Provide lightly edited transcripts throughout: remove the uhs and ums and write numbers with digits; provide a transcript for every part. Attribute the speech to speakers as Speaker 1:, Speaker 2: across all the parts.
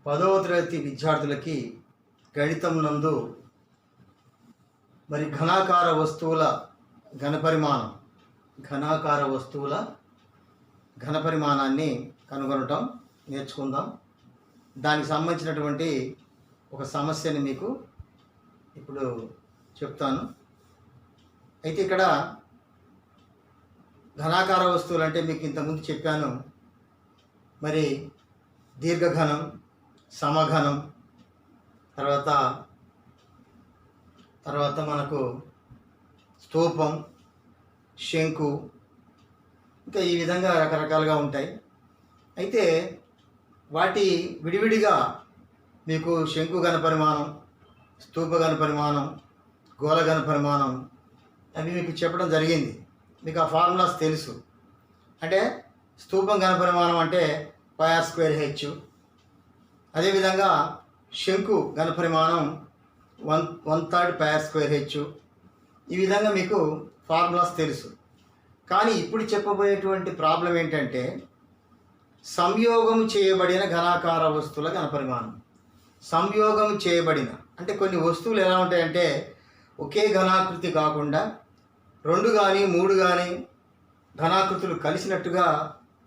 Speaker 1: 10వ తరగతి విద్యార్థులకి గణితం నందు మరి ఘనాకార వస్తువుల ఘనపరిమాణాన్ని కనుగొనటం నేర్చుకుందాం. దానికి సంబంధించినటువంటి ఒక సమస్యని మీకు ఇప్పుడు చెప్తాను. అయితే ఇక్కడ ఘనాకార వస్తువులు అంటే మీకు ఇంతకుముందు చెప్పాను. మరి దీర్ఘఘనం, సమఘనం, తర్వాత మనకు స్తూపం, శంకు, ఇంకా ఈ విధంగా రకరకాలుగా ఉంటాయి. అయితే వాటి విడివిడిగా మీకు శంకు ఘనపరిమాణం, స్తూప ఘనపరిమాణం, గోళ ఘనపరిమాణం అవి మీకు చెప్పడం జరిగింది. మీకు ఆ ఫార్ములాస్ తెలుసు. అంటే స్తూపం ఘనపరిమాణం అంటే πr²h, అదేవిధంగా శంకు ఘనపరిమాణం 1/3 πr²h. ఈ విధంగా మీకు ఫార్ములాస్ తెలుసు. కానీ ఇప్పుడు చెప్పబోయేటువంటి ప్రాబ్లం ఏంటంటే సంయోగం చేయబడిన ఘనాకార వస్తువుల ఘనపరిమాణం. సంయోగం చేయబడిన అంటే కొన్ని వస్తువులు ఎలా ఉంటాయంటే ఒకే ఘనాకృతి కాకుండా 2 కానీ 3 కానీ ఘనాకృతులు కలిసినట్టుగా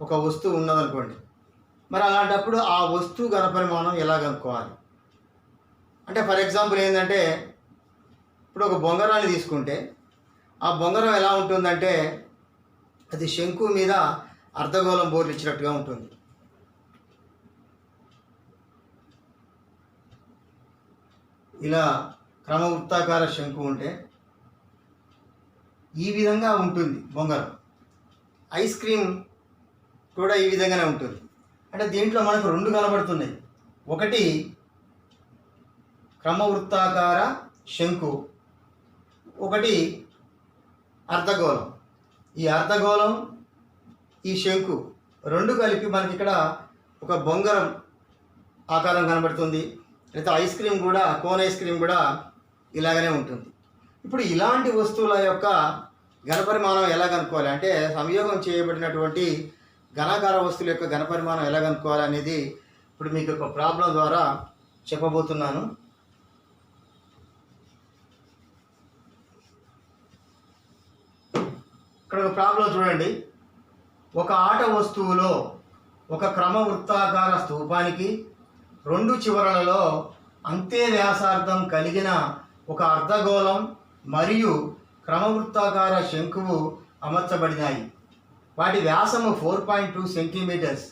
Speaker 1: ఒక వస్తువు ఉన్నదనుకోండి. మరి అలాంటప్పుడు ఆ వస్తువు ఘనపరిమాణం ఎలా కనుక్కోవాలి అంటే ఫర్ ఎగ్జాంపుల్ ఏంటంటే ఇప్పుడు ఒక బొంగరాన్ని తీసుకుంటే ఆ బొంగరం ఎలా ఉంటుందంటే అది శంకు మీద అర్ధగోళం బోర్లు ఇచ్చినట్టుగా ఉంటుంది. ఇలా క్రమవృత్తాకార శంకు ఉంటే ఈ విధంగా ఉంటుంది బొంగరం. ఐస్ క్రీమ్ కూడా ఈ విధంగానే ఉంటుంది. అంటే దీంట్లో మనకు 2 కనబడుతున్నాయి. ఒకటి క్రమవృత్తాకార శంకు, ఒకటి అర్ధగోళం. ఈ అర్ధగోళం, ఈ శంకు 2 కలిపి మనకి ఇక్కడ ఒక బొంగరం ఆకారం కనబడుతుంది. లేదా ఐస్ క్రీమ్ కూడా, కోన్ ఐస్ క్రీమ్ కూడా ఇలాగనే ఉంటుంది. ఇప్పుడు ఇలాంటి వస్తువుల యొక్క ఘనపరిమాణం ఎలా కనుక్కోవాలి అంటే సంయోగం చేయబడినటువంటి ఘనాకార వస్తువుల యొక్క ఘనపరిమాణం ఎలా కనుక్కోవాలి అనేది ఇప్పుడు మీకు ఒక ప్రాబ్లం ద్వారా చెప్పబోతున్నాను. ఇక్కడ ఒక ప్రాబ్లం చూడండి. ఒక ఆట వస్తువులో ఒక క్రమవృత్తాకార స్తూపానికి 2 చివరలలో అంతే వ్యాసార్థం కలిగిన ఒక అర్ధగోళం మరియు క్రమవృత్తాకార శంకువు అమర్చబడినాయి. వాటి వ్యాసము 4.2 సెంటీమీటర్స్.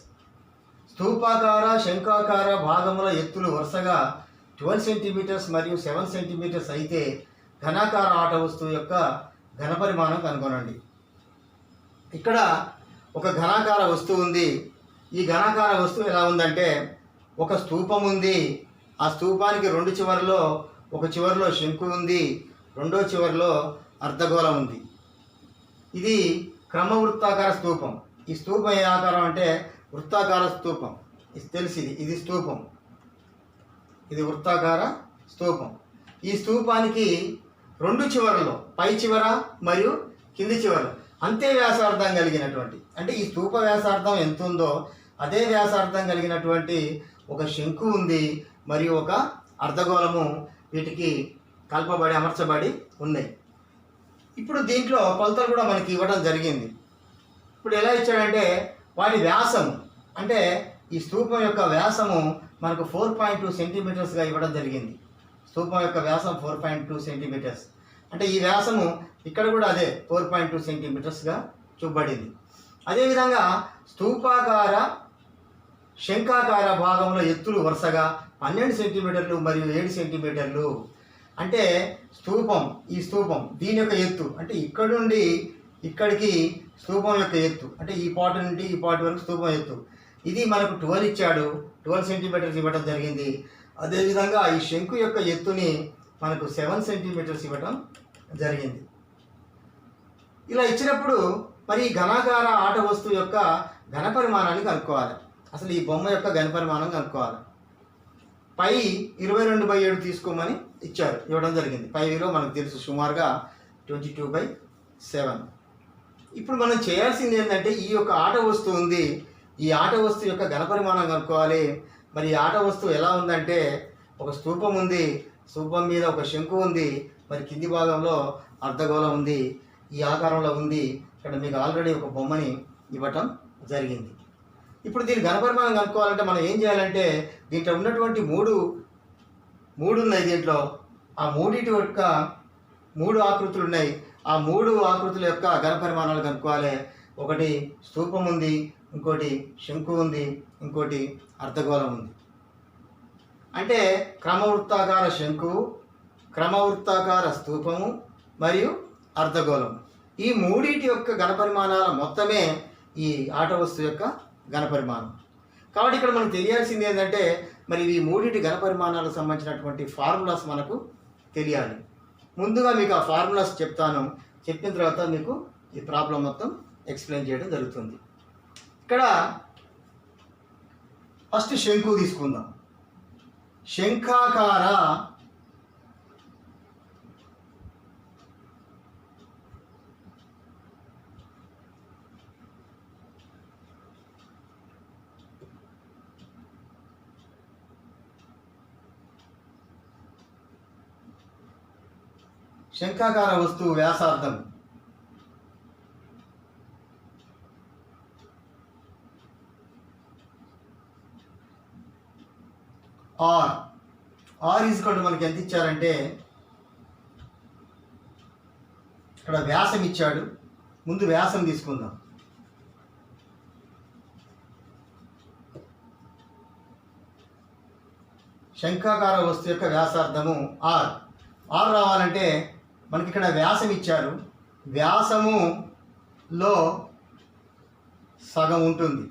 Speaker 1: స్తూపాకార శంకాకార భాగముల ఎత్తులు వరుసగా 12 సెంటీమీటర్స్ మరియు 7 సెంటీమీటర్స్ అయితే ఘనాకార ఆట వస్తువు యొక్క ఘనపరిమాణం కనుగొనండి. ఇక్కడ ఒక ఘనాకార వస్తువు ఉంది. ఈ ఘనాకార వస్తువు ఎలా ఉందంటే ఒక స్తూపం ఉంది. ఆ స్తూపానికి 2 చివర్లో, ఒక చివరిలో శంకు ఉంది, రెండో చివరిలో అర్ధగోళం ఉంది. ఇది క్రమవృత్తాకార స్తూపం. ఈ స్తూపం ఏ ఆకారం అంటే వృత్తాకార స్తూపం. ఇది తెలిసింది. ఇది స్తూపం, ఇది వృత్తాకార స్తూపం. ఈ స్తూపానికి 2 చివరలో, పై చివర మరియు కింది చివర అంతే వ్యాసార్థం కలిగినటువంటి, అంటే ఈ స్తూప వ్యాసార్థం ఎంత ఉందో అదే వ్యాసార్థం కలిగినటువంటి ఒక శంకు ఉంది మరియు ఒక అర్ధగోళము వీటికి కలపబడి అమర్చబడి ఉన్నాయి. ఇప్పుడు దీంట్లో కొలతలు కూడా మనకి ఇవ్వడం జరిగింది. ఇప్పుడు ఎలా ఇచ్చాడంటే వాటి వ్యాసం అంటే ఈ స్తూపం యొక్క వ్యాసము మనకు 4.2 సెంటీమీటర్స్గా ఇవ్వడం జరిగింది. స్తూపం యొక్క వ్యాసం 4.2 సెంటీమీటర్స్. అంటే ఈ వ్యాసము ఇక్కడ కూడా అదే 4.2 సెంటీమీటర్స్గా చూపబడింది. అదేవిధంగా స్తూపాకార శంకాకార భాగంలో ఎత్తులు వరుసగా 12 సెంటీమీటర్లు మరియు 7 సెంటీమీటర్లు. అంటే ఈ స్తూపం దీని యొక్క ఎత్తు అంటే ఇక్కడ నుండి ఇక్కడికి స్తూపం యొక్క ఎత్తు అంటే ఈ పాటు నుండి ఈ పాటు వరకు స్తూపం ఎత్తు ఇది మనకు 12 ఇచ్చాడు. 12 సెంటీమీటర్స్ ఇవ్వడం జరిగింది. అదేవిధంగా ఈ శంకు యొక్క ఎత్తుని మనకు 7 సెంటీమీటర్స్ ఇవ్వడం జరిగింది. ఇలా ఇచ్చినప్పుడు మరి ఈ ఘనాకార ఆట వస్తువు యొక్క ఘనపరిమాణాన్ని కనుక్కోవాలి. అసలు ఈ బొమ్మ యొక్క ఘనపరిమాణం కనుక్కోవాలి. పై 22/7 తీసుకోమని ఇవ్వడం జరిగింది. పై విలువ మనకు తెలుసు, సుమారుగా 22/7. ఇప్పుడు మనం చేయాల్సింది ఏంటంటే ఈ యొక్క ఆట వస్తువు ఉంది. ఈ ఆట వస్తువు యొక్క ఘనపరిమాణం కనుక్కోవాలి. మరి ఈ ఆట వస్తువు ఎలా ఉందంటే ఒక స్తూపం ఉంది, స్తూపం మీద ఒక శంకు ఉంది, మరి కింది భాగంలో అర్ధగోళం ఉంది, ఈ ఆకారంలో ఉంది. ఇక్కడ మీకు ఆల్రెడీ ఒక బొమ్మని ఇవ్వటం జరిగింది. ఇప్పుడు దీని ఘనపరిమాణం కనుక్కోవాలంటే మనం ఏం చేయాలంటే దీంట్లో ఉన్నటువంటి మూడు ఉన్నాయి. దీంట్లో ఆ మూడిటి యొక్క 3 ఆకృతులు ఉన్నాయి. ఆ 3 ఆకృతుల యొక్క ఘనపరిమాణాలు కనుక్కోవాలి. ఒకటి స్తూపం ఉంది, ఇంకోటి శంకు ఉంది, ఇంకోటి అర్ధగోళం ఉంది. అంటే క్రమవృత్తాకార శంకువు, క్రమవృత్తాకార స్తూపము మరియు అర్ధగోళం, ఈ మూడిటి యొక్క ఘనపరిమాణాల మొత్తమే ఈ ఆట వస్తువు యొక్క ఘనపరిమాణం. కాబట్టి ఇక్కడ మనకు తెలియాల్సింది ఏంటంటే మరి ఈ మూడిటి ఘనపరిమాణాలకు సంబంధించినటువంటి ఫార్ములాస్ మనకు తెలియాలి. ముందుగా మీకు ఆ ఫార్ములాస్ చెప్తాను. చెప్పిన తర్వాత మీకు ఈ ప్రాబ్లం మొత్తం ఎక్స్ప్లెయిన్ చేయడం జరుగుతుంది. ఇక్కడ ఫస్ట్ శంకు తీసుకుందాం. శంఖాకార వస్తువు వ్యాసార్థం ఆర్ ఈజ్వల్ టు మనకి ఎంత ఇచ్చారంటే ఇక్కడ వ్యాసం ఇచ్చాడు. ముందు వ్యాసం తీసుకుందాం. శంఖాకార వస్తువు యొక్క వ్యాసార్థము ఆర్ రావాలంటే మనకి ఇక్కడ వ్యాసం ఇచ్చారు. వ్యాసములో సగం ఉంటుంది,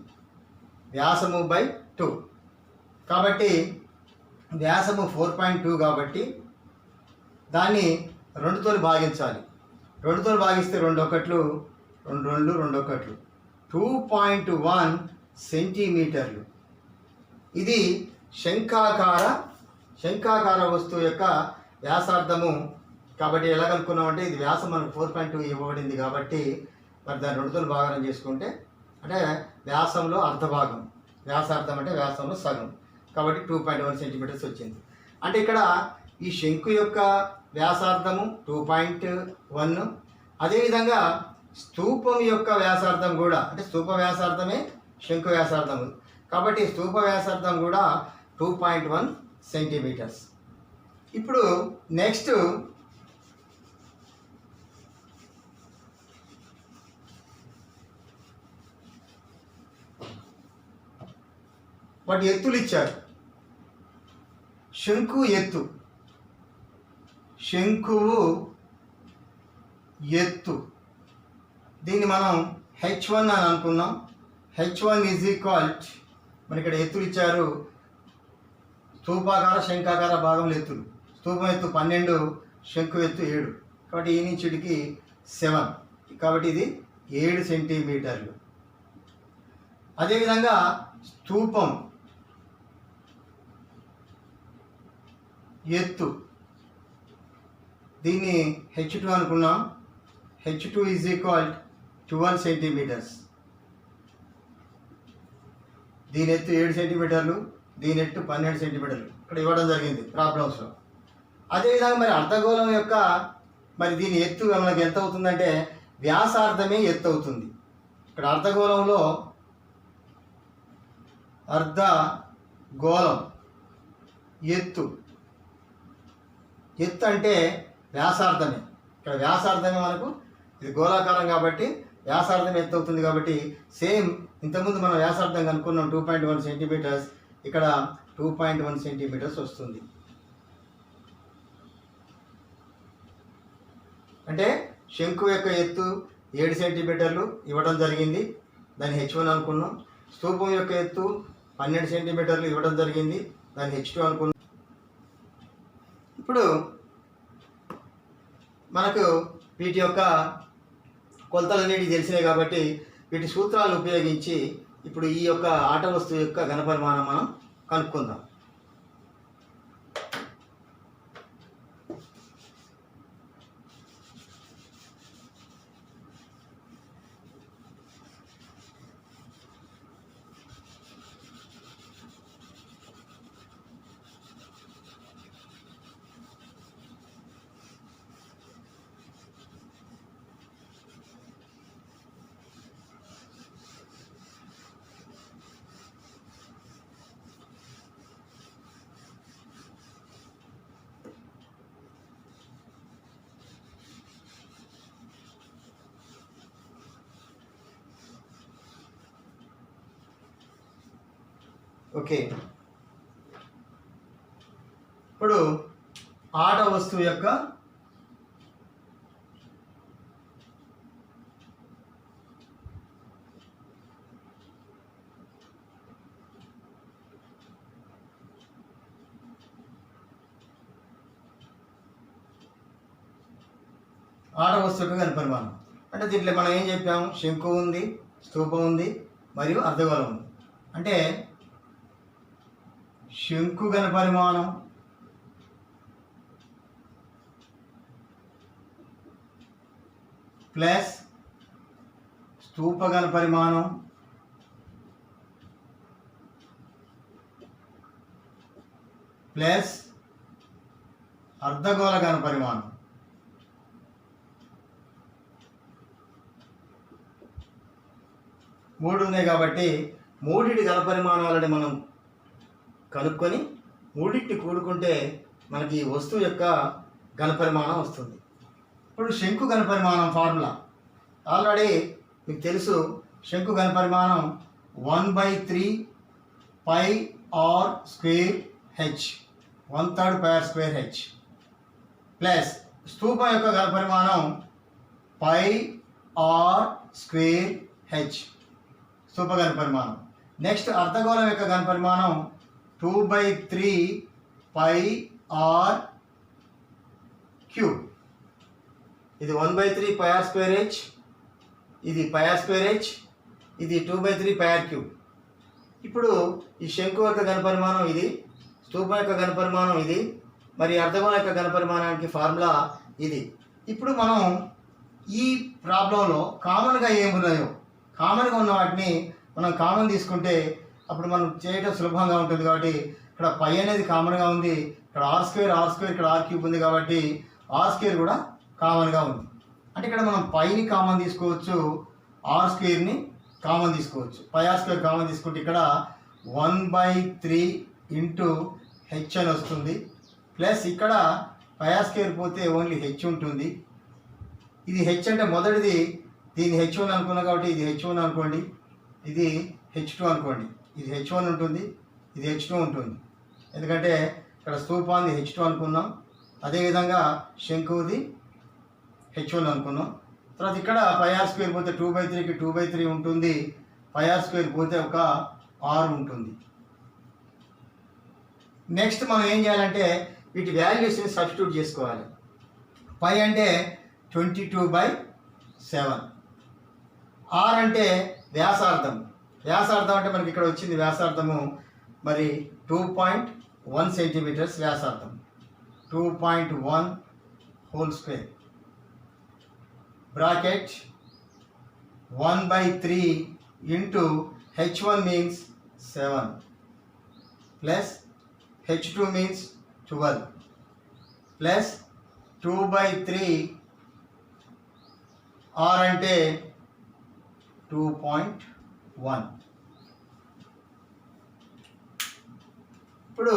Speaker 1: వ్యాసము బై 2. కాబట్టి వ్యాసము 4.2 కాబట్టి దాన్ని 2తో భాగించాలి. 2తో భాగిస్తే 2 ఒకట్లు 2 ఒకట్లు 2.1 సెంటీమీటర్లు. ఇది శంఖాకార వస్తువు యొక్క వ్యాసార్థము. కాబట్టి ఎలా కనుక్కున్నామంటే ఇది వ్యాసం మనకు 4.2 ఇవ్వబడింది కాబట్టి మరి దాన్ని 2తో భాగం చేసుకుంటే అంటే వ్యాసంలో అర్ధభాగం, వ్యాసార్థం అంటే వ్యాసంలో సగం, కాబట్టి 2.1 సెంటీమీటర్స్ వచ్చింది. అంటే ఇక్కడ ఈ శంకు యొక్క వ్యాసార్థము 2.1, అదేవిధంగా స్తూపం యొక్క వ్యాసార్థం కూడా అంటే స్తూప వ్యాసార్థమే శంకు వ్యాసార్థము కాబట్టి స్తూప వ్యాసార్థం కూడా 2.1 సెంటీమీటర్స్. ఇప్పుడు నెక్స్ట్ వాటి ఎత్తులు ఇచ్చారు. శంకువు ఎత్తు దీన్ని మనం h1 అని అనుకున్నాం. h1 ఈజ్ ఈక్వల్ మన ఇక్కడ ఎత్తులు ఇచ్చారు. స్తూపాకార శంఖాకార భాగంలో ఎత్తులు. స్తూపం ఎత్తు 12, శంకు ఎత్తు 7, కాబట్టి ఈ నుంచి ఇడికి 7, కాబట్టి ఇది 7 సెంటీమీటర్లు. అదేవిధంగా స్తూపం ఎత్తు దీన్ని h2 అనుకున్నాం. h2 is equal 12 centimetres. దీని ఎత్తు 7 సెంటీమీటర్లు, దీని ఎత్తు 12 సెంటీమీటర్లు ఇక్కడ ఇవ్వడం జరిగింది ప్రాబ్లమ్స్లో. అదేవిధంగా మరి అర్ధగోళం యొక్క మరి దీని ఎత్తు మనకి ఎంత అవుతుందంటే వ్యాసార్థమే ఎత్తు అవుతుంది. ఇక్కడ అర్ధగోళంలో అర్ధగోళం ఎత్తు అంటే వ్యాసార్థమే. ఇక్కడ వ్యాసార్థమే మనకు ఇది గోళాకారం కాబట్టి వ్యాసార్థం ఎత్తు అవుతుంది. కాబట్టి సేమ్ ఇంతకుముందు మనం వ్యాసార్థం కనుక్కున్నాం 2.1 సెంటీమీటర్స్, ఇక్కడ 2.1 సెంటీమీటర్స్ వస్తుంది. అంటే శంకు యొక్క ఎత్తు 7 సెంటీమీటర్లు ఇవ్వడం జరిగింది, దాన్ని h1 అనుకున్నాం. స్తూపం యొక్క ఎత్తు 12 సెంటీమీటర్లు ఇవ్వడం జరిగింది, దాన్ని h2 అనుకున్నాం. ఇప్పుడు మనకు వీటి యొక్క కొలతలన్నిటికీ తెలిసినాయి కాబట్టి వీటి సూత్రాలు ఉపయోగించి ఇప్పుడు ఈ యొక్క ఆట వస్తువు యొక్క ఘనపరిమాణం మనం కనుక్కుందాం. ఓకే, ఇప్పుడు ఆట వస్తువు యొక్క ఘనపరిమాణం. అంటే దీంట్లో మనం ఏం చెప్పాము? శంకు ఉంది, స్తూపం ఉంది, మరియు అర్ధగోళం ఉంది. అంటే శంకు ఘనపరిమాణం ప్లస్ స్తూప ఘనపరిమాణం ప్లస్ అర్ధగోళ ఘనపరిమాణం. మూడు ఉన్నాయి కాబట్టి మూడింటి ఘనపరిమాణాలని మనం కనుక్కొని మూడింటిని కూడుకుంటే మనకి ఈ వస్తువు యొక్క ఘనపరిమాణం వస్తుంది. ఇప్పుడు శంకు ఘనపరిమాణం ఫార్ములా ఆల్రెడీ మీకు తెలుసు. శంకు ఘనపరిమాణం 1/3 πr² h, 1/3 πr² h plus స్తూపం యొక్క ఘనపరిమాణం πr² h, స్తూప ఘనపరిమాణం. నెక్స్ట్ అర్ధగోళం యొక్క ఘనపరిమాణం 2/3 πr³. ఇది 1/3 πr² h, ఇది πr² h, ఇది 2/3 πr³. ఇప్పుడు ఈ శంకు యొక్క ఘనపరిమాణం ఇది, స్తూపం యొక్క ఘనపరిమాణం ఇది, మరి అర్ధగోళం యొక్క ఘనపరిమాణానికి ఫార్ములా ఇది. ఇప్పుడు మనం ఈ ప్రాబ్లంలో కామన్గా ఏమున్నాయో కామన్గా ఉన్న వాటిని మనం కామన్ తీసుకుంటే అప్పుడు మనం చేయడం సులభంగా ఉంటుంది. కాబట్టి ఇక్కడ పై అనేది కామన్గా ఉంది, ఇక్కడ r² ఇక్కడ r³ ఉంది కాబట్టి r² కూడా కామన్గా ఉంది. అంటే ఇక్కడ మనం పైని కామన్ తీసుకోవచ్చు, r² కామన్ తీసుకోవచ్చు. πr² కామన్ తీసుకుంటే ఇక్కడ 1/3 h అని వస్తుంది. ప్లస్ ఇక్కడ πr² పోతే ఓన్లీ h ఉంటుంది. ఇది h అంటే మొదటిది, దీన్ని h1 అనుకున్నాం కాబట్టి ఇది h1 అనుకోండి, ఇది h2 అనుకోండి. ఇది h1 ఉంటుంది, ఇది h2 ఉంటుంది. ఎందుకంటే ఇక్కడ స్తూపాన్ని h2 అనుకున్నాం, అదేవిధంగా శంకువుది h1 అనుకున్నాం. తర్వాత ఇక్కడ πr² పోతే 2/3కి 2/3 ఉంటుంది, πr² పోతే ఒక r ఉంటుంది. నెక్స్ట్ మనం ఏం చేయాలంటే వీటి వాల్యూస్ని సబ్స్టిట్యూట్ చేసుకోవాలి. పై అంటే 22/7, r అంటే వ్యాసార్థం. వ్యాసార్థం అంటే మనకి ఇక్కడ వచ్చింది వ్యాసార్థము మరి 2.1 సెంటీమీటర్స్ వ్యాసార్థం, 2.1 whole square bracket 1/3 h1 means 7 plus h2 means 12 plus 2/3 r అంటే 2.1. ఇప్పుడు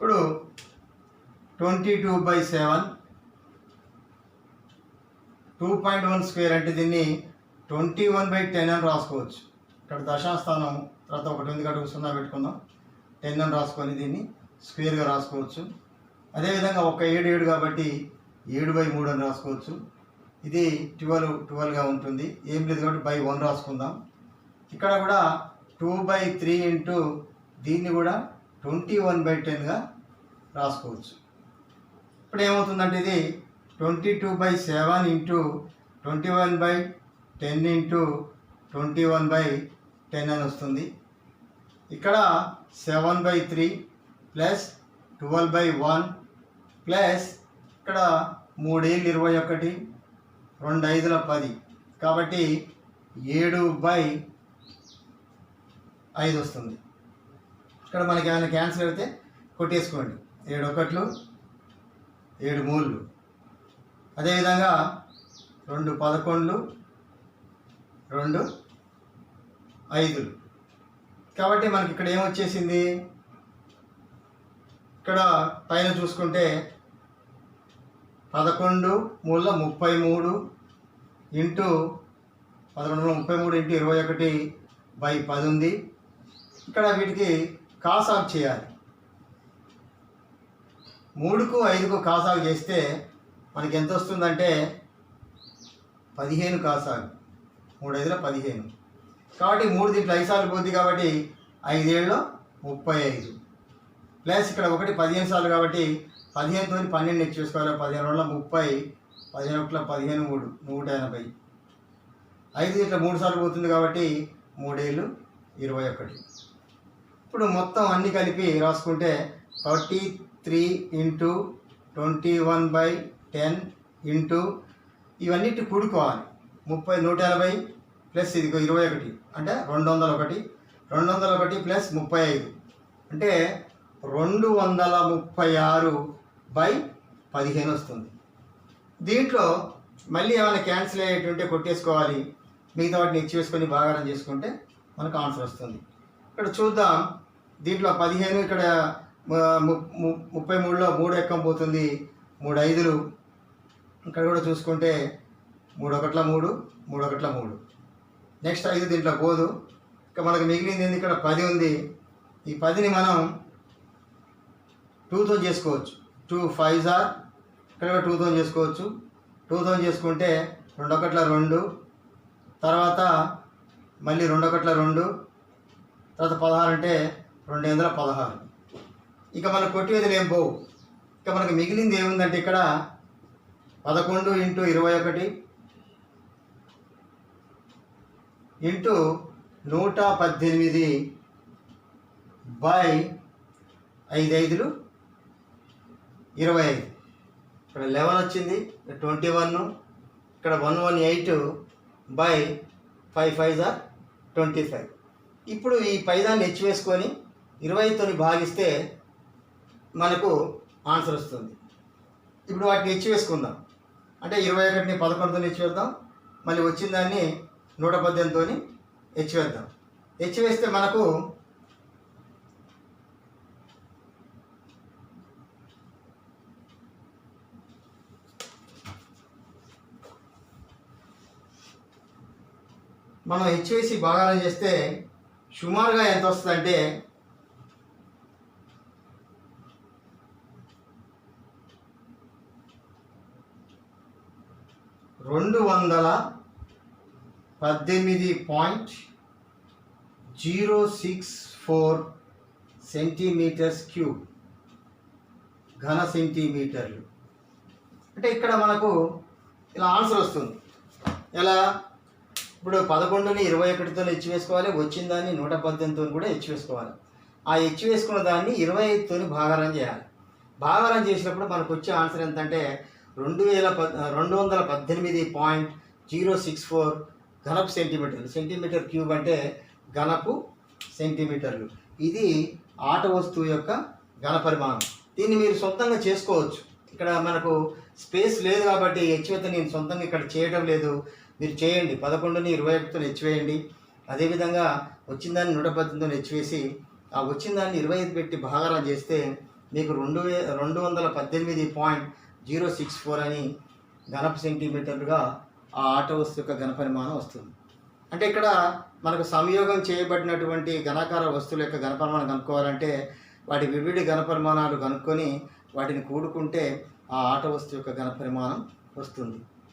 Speaker 1: ఇప్పుడు 22/7 2.1 స్క్వేర్ అంటే దీన్ని 21/10 అని రాసుకోవచ్చు. ఇక్కడ దశాస్థానం తర్వాత ఒకటి ఉంది కాబట్టి 0 పెట్టుకుందాం, 10 అని రాసుకొని దీన్ని స్క్వేర్గా రాసుకోవచ్చు. అదేవిధంగా ఒక 7 కాబట్టి 7/3 అని రాసుకోవచ్చు. ఇది 12గా ఉంటుంది, ఏం లేదు కాబట్టి by1 రాసుకుందాం. ఇక్కడ కూడా 2/3 దీన్ని కూడా 21/10గా రాసుకోవచ్చు. ఇప్పుడు ఏమవుతుందంటే ఇది 22/7 21/10 21/10 అని వస్తుంది. ఇక్కడ 7/3 ప్లస్ 12/1 ప్లస్ ఇక్కడ 3 ఏళ్ళు 21, 2 5ల 10 కాబట్టి 7/5 వస్తుంది. ఇక్కడ మనకి ఏమైనా క్యాన్సిల్ అయితే కొట్టేసుకోండి. 7 ఒకట్లు 7 మూళ్ళు, అదేవిధంగా 2 11లు 2 5లు. కాబట్టి మనకి ఇక్కడ ఏమొచ్చేసింది, ఇక్కడ పైన చూసుకుంటే 11 మూల 33 ఇంటూ 11 33 ఇంటూ 21/10 ఉంది. ఇక్కడ వీటికి కాసాగు చేయాలి. 3కు 5కు కాసాగు చేస్తే మనకి ఎంత వస్తుందంటే 15 కాసాగు. 3 5ల 15. కాబట్టి 3 దీంట్లో 5 సార్లు పోతుంది కాబట్టి 5 7 35 ప్లస్ ఇక్కడ 1 15 సార్లు కాబట్టి 15తో 12 నెక్స్ట్ చేసుకోవాలి. 15 2 30, 15 1 15 3 180. 5 దీంట్లో 3 సార్లు పోతుంది కాబట్టి 3 7 21. ఇప్పుడు మొత్తం అన్నీ కలిపి రాసుకుంటే 33 ఇంటూ 21/10 ఇంటూ ఇవన్నిటి కూడుకోవాలి. 30 180 ప్లస్ ఇది 21 అంటే 201. 201 ప్లస్ 35 అంటే 236/15 వస్తుంది. దీంట్లో మళ్ళీ ఏమైనా క్యాన్సిల్ అయ్యేటుంటే కొట్టేసుకోవాలి. మిగతా వాటిని ఇచ్చివేసుకొని భాగారం చేసుకుంటే మనకు ఆన్సర్ వస్తుంది. ఇక్కడ చూద్దాం. దీంట్లో 15 ఇక్కడ 33లో 3 ఎక్కం పోతుంది, 3 5లు. ఇక్కడ కూడా చూసుకుంటే 3 1 3 3 1 3. నెక్స్ట్ 5 దీంట్లో పోదు. ఇక మనకు మిగిలింది ఏంది, ఇక్కడ 10 ఉంది. ఈ 10ని మనం 2తో చేసుకోవచ్చు. 2 5s ఆర్ ఇక్కడ కూడా 2తో చేసుకోవచ్చు. 2తో చేసుకుంటే 2 1 2, తర్వాత మళ్ళీ 2 1 2, తర్వాత 16 అంటే 216. ఇక మనకు కొట్టివేదలు ఏం పోవు. ఇక మనకు మిగిలింది ఏముందంటే ఇక్కడ 11 ఇంటూ 21 ఇంటూ 118/5 5 5లు 25. ఇక్కడ 11 వచ్చింది, 21. ఇక్కడ 118/5 5s ఆర్ 25. ఇప్పుడు ఈ పైదాన్ని హెచ్చివేసుకొని 25తో భాగిస్తే మనకు ఆన్సర్ వస్తుంది. ఇప్పుడు వాటిని హెచ్చివేసుకుందాం. అంటే 21ని 11తో హెచ్చివేద్దాం, మళ్ళీ వచ్చిన దాన్ని 118తో హెచ్చివేద్దాం. హెచ్చివేస్తే మనకు మనం హెచ్వేసి భాగాలను చేస్తే సుమారుగా ఎంత వస్తుందంటే 218.064 సెంటీమీటర్స్ క్యూబ్, ఘన సెంటీమీటర్లు. అంటే ఇక్కడ మనకు ఇలా ఆన్సర్ వస్తుంది. ఎలా, ఇప్పుడు 11ని 21తో హెచ్చివేసుకోవాలి, వచ్చిన దాన్ని 118తో కూడా హెచ్చివేసుకోవాలి. ఆ హెచ్చివేసుకున్న దాన్ని 25తో భాగారం చేయాలి. భాగారం చేసినప్పుడు మనకు వచ్చే ఆన్సర్ ఎంతంటే 218.064 ఘనపు సెంటీమీటర్లు. సెంటీమీటర్ క్యూబ్ అంటే ఘనపు సెంటీమీటర్లు. ఇది ఆట వస్తువు యొక్క ఘన పరిమాణం. దీన్ని మీరు సొంతంగా చేసుకోవచ్చు. ఇక్కడ మనకు స్పేస్ లేదు కాబట్టి హెచ్చివేత నేను సొంతంగా ఇక్కడ చేయడం లేదు, మీరు చేయండి. 11ని 21తో హెచ్చివేయండి. అదేవిధంగా వచ్చిన దాన్ని 118తో హెచ్చివేసి ఆ వచ్చిన దాన్ని 25 పెట్టి భాగారం చేస్తే మీకు 218.064 అని ఘనపు సెంటీమీటర్లుగా ఆ ఆట వస్తువు యొక్క ఘన పరిమాణం వస్తుంది. అంటే ఇక్కడ మనకు సంయోగం చేయబడినటువంటి ఘనాకార వస్తువుల యొక్క ఘన పరిమాణం కనుక్కోవాలంటే వాటి వివిధ ఘన పరిమాణాలు కనుక్కొని వాటిని కూడుకుంటే ఆ ఆట వస్తువు యొక్క ఘన పరిమాణం వస్తుంది.